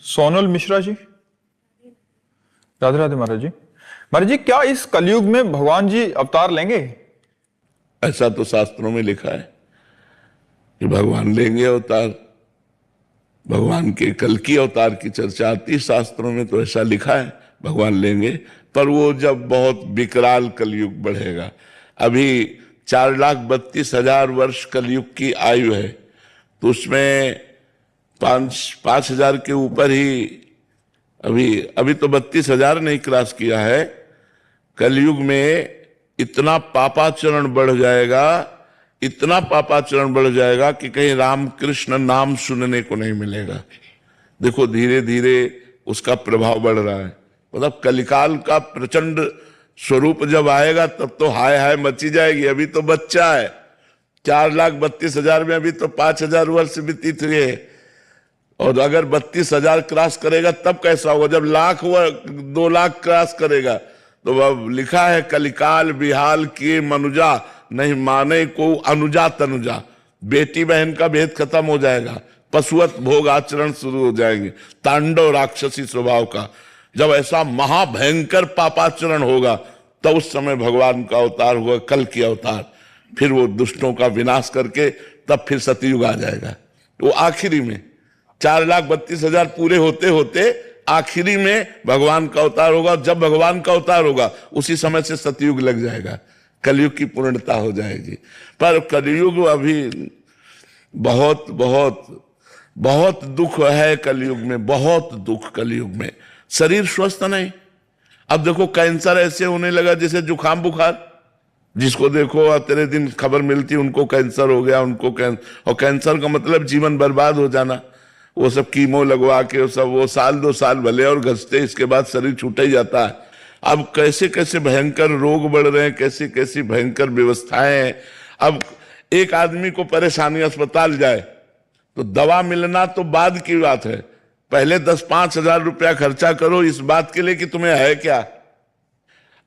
सोनल मिश्रा जी, राधे राधे महाराज जी। महाराज जी, क्या इस कलयुग में भगवान जी अवतार लेंगे? ऐसा तो शास्त्रों में लिखा है कि भगवान लेंगे अवतार। भगवान के कल की अवतार की चर्चा आती है शास्त्रों में, तो ऐसा लिखा है भगवान लेंगे। पर वो जब बहुत विकराल कलयुग बढ़ेगा। अभी 4,32,000 वर्ष कलयुग की आयु है, तो उसमें 5,000 के ऊपर ही अभी तो 32,000 नहीं क्रॉस किया है। कलयुग में इतना पापाचरण बढ़ जाएगा, इतना पापाचरण बढ़ जाएगा कि कहीं राम कृष्ण नाम सुनने को नहीं मिलेगा। देखो धीरे धीरे उसका प्रभाव बढ़ रहा है। मतलब कलिकाल का प्रचंड स्वरूप जब आएगा तब तो हाय हाय मची जाएगी। अभी तो बच्चा है, 4,32,000 में अभी तो 5,000 वर्ष व्यतीत हुए, और अगर 32,000 क्रॉस करेगा तब कैसा होगा जब 2,00,000 क्रॉस करेगा। तो अब लिखा है कलिकाल बिहाल किए मनुजा, नहीं माने को अनुजा तनुजा। बेटी बहन का भेद खत्म हो जाएगा, पशुवत भोग आचरण शुरू हो जाएंगे, तांडव राक्षसी स्वभाव का। जब ऐसा महाभयंकर पापाचरण होगा तो उस समय भगवान का अवतार हुआ, कल की अवतार। फिर वो दुष्टों का विनाश करके तब फिर सतयुग आ जाएगा। वो आखिरी में 4,32,000 पूरे होते होते आखिरी में भगवान का अवतार होगा। जब भगवान का अवतार होगा उसी समय से सतयुग लग जाएगा, कलयुग की पूर्णता हो जाएगी। पर कलयुग अभी बहुत बहुत बहुत दुख है कलयुग में, बहुत दुख कलयुग में। शरीर स्वस्थ नहीं। अब देखो कैंसर ऐसे होने लगा जैसे जुकाम बुखार। जिसको देखो तेरे दिन खबर मिलती उनको कैंसर हो गया, और कैंसर का मतलब जीवन बर्बाद हो जाना। वो सब कीमो लगवा के वो 1-2 साल भले और घसते, इसके बाद शरीर छूट ही जाता है। अब कैसे कैसे भयंकर रोग बढ़ रहे हैं, कैसी कैसी भयंकर व्यवस्थाएं हैं। अब एक आदमी को परेशानी, अस्पताल जाए तो दवा मिलना तो बाद की बात है, पहले 10-5 हजार रुपया खर्चा करो इस बात के लिए कि तुम्हें है क्या।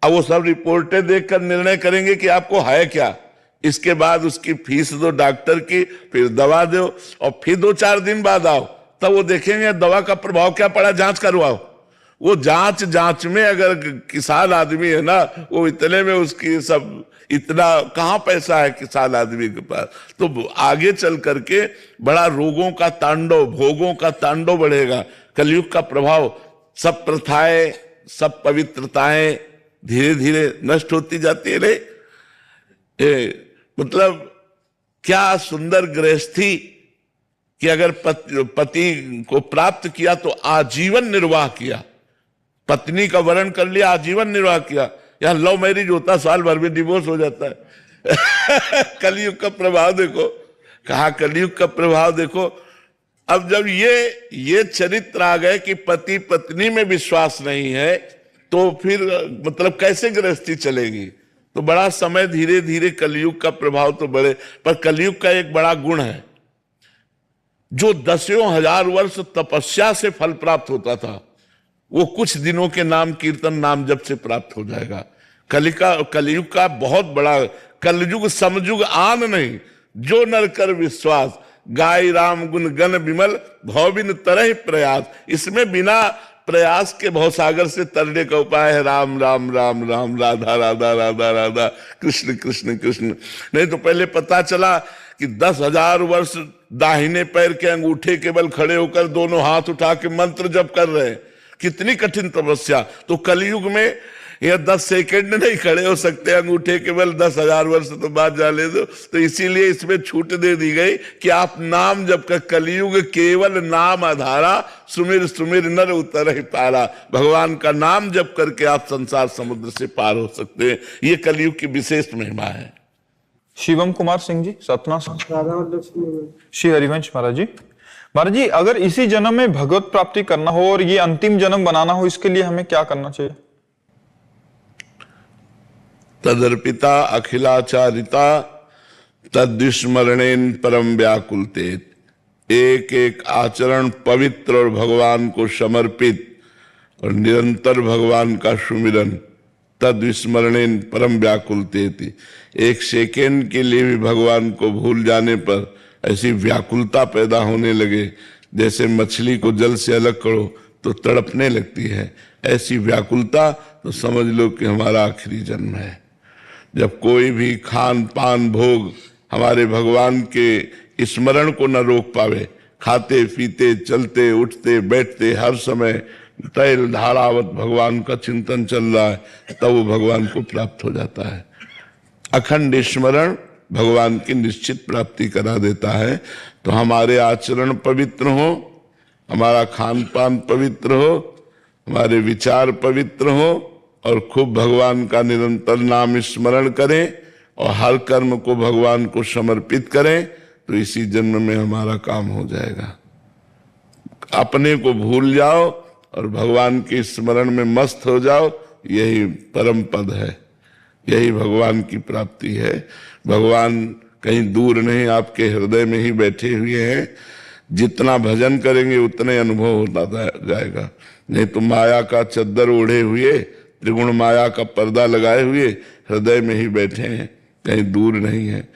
अब वो सब रिपोर्टें देखकर निर्णय करेंगे कि आपको है क्या। इसके बाद उसकी फीस दो डॉक्टर की, फिर दवा दो, और फिर 2-4 दिन बाद आओ, तब वो देखेंगे दवा का प्रभाव क्या पड़ा, जांच करवाओ। वो जांच में अगर किसान आदमी है ना, वो इतने में उसकी सब, इतना कहां पैसा है किसान आदमी के पास। तो आगे चल करके बड़ा रोगों का तांडव, भोगों का तांडव बढ़ेगा। कलयुग का प्रभाव, सब प्रथाएं, सब पवित्रताएं धीरे धीरे नष्ट होती जाती है। मतलब क्या सुंदर गृहस्थी कि अगर पति को प्राप्त किया तो आजीवन निर्वाह किया, पत्नी का वरण कर लिया, आजीवन निर्वाह किया। यहां लव मैरिज होता साल भर में डिवोर्स हो जाता है। कलयुग का प्रभाव देखो, कहा कलयुग का प्रभाव देखो। अब जब ये चरित्र आ गए कि पति पत्नी में विश्वास नहीं है, तो फिर मतलब कैसे गृहस्थी चलेगी। तो बड़ा समय धीरे धीरे कलयुग का प्रभाव तो बढ़े। पर कलयुग का एक बड़ा गुण है, जो 10,000 वर्ष तपस्या से फल प्राप्त होता था, वो कुछ दिनों के नाम कीर्तन नाम जप से प्राप्त हो जाएगा। कलयुग का बहुत बड़ा, कलयुग समयुग आन नहीं, जो नर कर विश्वास, गाय राम गुण गण विमल, भवबिन तरह प्रयास। इसमें बिना प्रयास के भवसागर से तरने का उपाय है राम राम राम राम, राधा राधा राधा राधा, कृष्ण कृष्ण कृष्ण। नहीं तो पहले पता चला कि 10,000 वर्ष दाहिने पैर के अंगूठे के बल खड़े होकर दोनों हाथ उठा के मंत्र जप कर रहे हैं, कितनी कठिन तपस्या। तो कलयुग में यह 10 सेकंड नहीं खड़े हो सकते अंगूठे के बल, 10,000 वर्ष तो बाद जाने दो। तो इसीलिए इसमें छूट दे दी गई कि आप नाम जब कर, कलयुग केवल नाम आधारा, सुमिर सुमिर नर उतर ही पारा। भगवान का नाम जप करके आप संसार समुद्र से पार हो सकते हैं। ये कलयुग की विशेष महिमा है। शिवम कुमार सिंह जी, सतना श्री हरिवंश महाराज जी। महाराज जी, अगर इसी जन्म में भगवत प्राप्ति करना हो और ये अंतिम जन्म बनाना हो, इसके लिए हमें क्या करना चाहिए? तदर्पिता अखिलाचारिता तद्विस्मरणेन परम व्याकुलते। एक एक आचरण पवित्र और भगवान को समर्पित और निरंतर भगवान का सुमिरन, तद्विस्मरणेन परम व्याकुलते। एक सेकेंड के लिए भी भगवान को भूल जाने पर ऐसी व्याकुलता पैदा होने लगे जैसे मछली को जल से अलग करो तो तड़पने लगती है, ऐसी व्याकुलता तो समझ लो कि हमारा आखिरी जन्म है। जब कोई भी खान पान भोग हमारे भगवान के स्मरण को न रोक पावे, खाते पीते चलते उठते बैठते हर समय तैल धारावत भगवान का चिंतन चल रहा है, तब वो भगवान को प्राप्त हो जाता है। अखंड स्मरण भगवान की निश्चित प्राप्ति करा देता है। तो हमारे आचरण पवित्र हो, हमारा खान पान पवित्र हो, हमारे विचार पवित्र हो और खूब भगवान का निरंतर नाम स्मरण करें और हर कर्म को भगवान को समर्पित करें, तो इसी जन्म में हमारा काम हो जाएगा। अपने को भूल जाओ और भगवान के स्मरण में मस्त हो जाओ, यही परम पद है, यही भगवान की प्राप्ति है। भगवान कहीं दूर नहीं, आपके हृदय में ही बैठे हुए हैं। जितना भजन करेंगे उतने अनुभव होता जाएगा। नहीं तो माया का चद्दर ओढ़े हुए, त्रिगुण माया का पर्दा लगाए हुए हृदय में ही बैठे हैं, कहीं दूर नहीं है।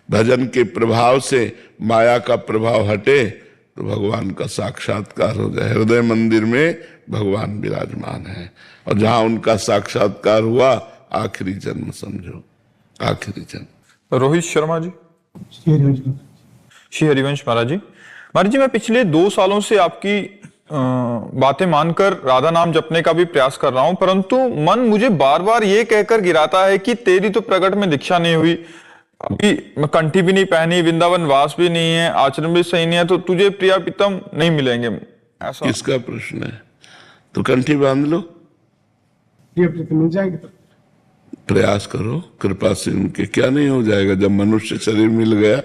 भजन के प्रभाव से माया का प्रभाव हटे तो भगवान का साक्षात्कार हो जाए। हृदय मंदिर में भगवान विराजमान है और जहां उनका साक्षात्कार हुआ, आखिरी जन्म समझो, आखिरी जन्म। रोहित शर्मा जी। श्री हरिवंश महाराज जी। महाराज जी, मैं पिछले 2 सालों से आपकी बातें मानकर राधा नाम जपने का भी प्रयास कर रहा हूं, परंतु मन मुझे बार बार ये कहकर गिराता है कि तेरी तो प्रकट में दीक्षा नहीं हुई, अभी कंठी भी नहीं पहनी, वृंदावन वास भी नहीं है, आचरण भी सही नहीं है, तो तुझे प्रिया प्रीतम नहीं मिलेंगे। ऐसा किसका प्रश्न है? तो कंठी बांध लो, प्रिया प्रीतम मिल जाएगी। तो प्रयास करो, कृपा से उनके क्या नहीं हो जाएगा। जब मनुष्य शरीर मिल गया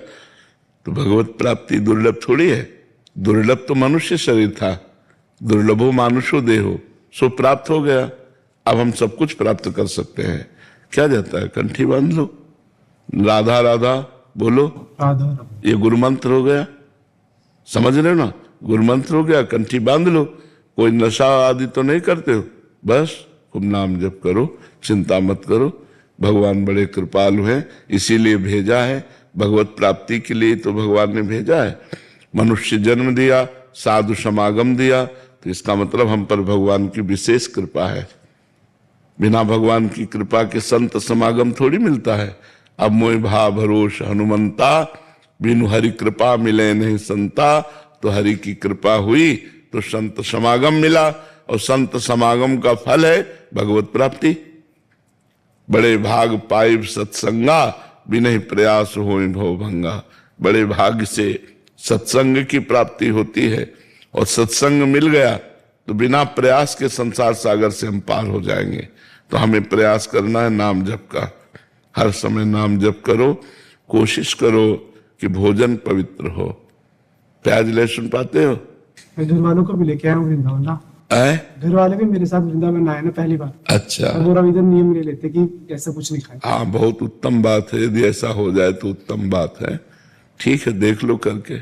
तो भगवत प्राप्ति दुर्लभ थोड़ी है। दुर्लभ तो मनुष्य शरीर था, दुर्लभो मानुषो देहो, सो प्राप्त हो गया। अब हम सब कुछ प्राप्त कर सकते हैं। क्या जाता है? कंठी बांध लो, राधा राधा बोलो, राधा ये गुरु मंत्र हो गया। समझ रहे हो ना? गुरु मंत्र हो गया, कंठी बांध लो। कोई नशा आदि तो नहीं करते हो, बस खूब नाम जप करो, चिंता मत करो। भगवान बड़े कृपालु हैं, इसीलिए भेजा है, भगवत प्राप्ति के लिए तो भगवान ने भेजा है। मनुष्य जन्म दिया, साधु समागम दिया, तो इसका मतलब हम पर भगवान की विशेष कृपा है। बिना भगवान की कृपा के संत समागम थोड़ी मिलता है। अब मोह भा भरोस हनुमंता, बिनु हरि कृपा मिले नहीं संता। तो हरि की कृपा हुई तो संत समागम मिला, और संत समागम का फल है भगवत प्राप्ति। बड़े भाग पाइब सत्संगा, बिना प्रयास होय भव भंगा। बड़े भाग्य से सत्संग की प्राप्ति होती है, और सत्संग मिल गया तो बिना प्रयास के संसार सागर से हम पार हो जाएंगे। तो हमें प्रयास करना है नाम जप का, हर समय नाम जप करो। कोशिश करो कि भोजन पवित्र हो। प्याज लहसुन पाते हो? मैं घर वालों को भी लेके आया हूँ वृंदावन ना। घर वाले भी मेरे साथ वृंदावन आए ना पहली बार। अच्छा, और इधर नियम ले लेते कि ऐसा कुछ नहीं खाए। हाँ, बहुत उत्तम बात है। यदि ऐसा हो जाए तो उत्तम बात है। ठीक है, देख लो करके।